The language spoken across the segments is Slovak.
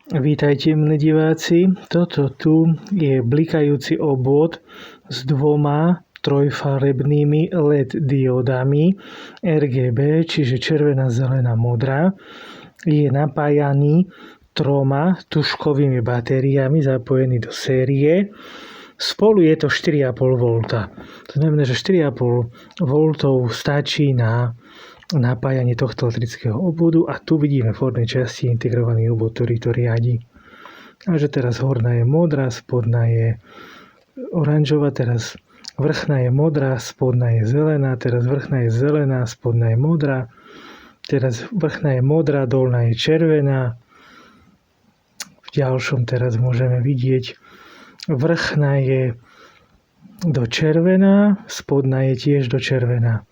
Vítajte, milí diváci. Toto tu je blikajúci obvod s dvoma trojfarebnými LED diódami RGB, čiže červená, zelená, modrá. Je napájaný 3 tužkovými batériami zapojený do série. Spolu je to 4,5 V. To znamená, že 4,5 V stačí na napájanie tohto elektrického obvodu a tu vidíme v hornej časti integrovaný obvod, ktorý to riadi. Takže teraz horná je modrá, spodná je oranžová, teraz vrchná je modrá, spodná je zelená, teraz vrchná je zelená, spodná je modrá, teraz vrchná je modrá, dolná je červená. V ďalšom teraz môžeme vidieť, vrchná je do červená, spodná je tiež do červená.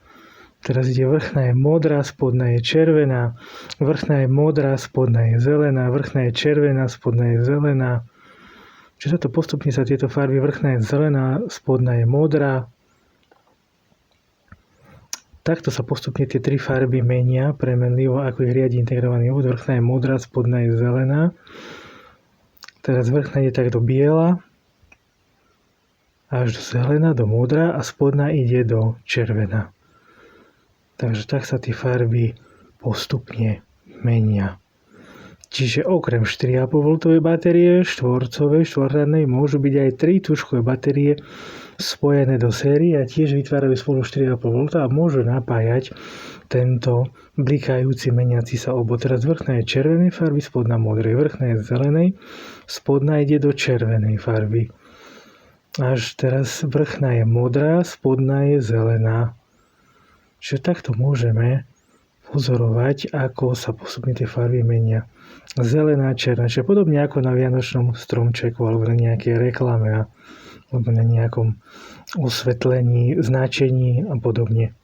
Teraz ide vrchná je modrá, spodná je červená, vrchná je modrá, spodná je zelená, vrchná je červená, spodná je zelená. Čiže to postupne sa tieto farby, vrchná je zelená, spodná je modrá. Takto sa postupne tie 3 farby menia premenlivo, ako ich riadi integrovaný obvod. Vrchná je modrá, spodná je zelená. Teraz vrchná je takto biela, až do zelená, do modrá a spodná ide do červená. Takže tak sa tie farby postupne menia. Čiže okrem 4,5 V batérie štvorcovej, štvorradnej môžu byť aj 3 tužkové batérie spojené do série a tiež vytvárajú spolu 4,5 V a môžu napájať tento blikajúci meniaci sa obvod. Teraz vrchná je červenej farby, spodná modrej, vrchná je zelenej, spodná ide do červenej farby. Až teraz vrchná je modrá, spodná je zelená. Čiže takto môžeme pozorovať, ako sa postupne tie farby menia. Zelená, černá, čiže podobne ako na vianočnom stromčeku alebo na nejakej reklame alebo na nejakom osvetlení, značení a podobne.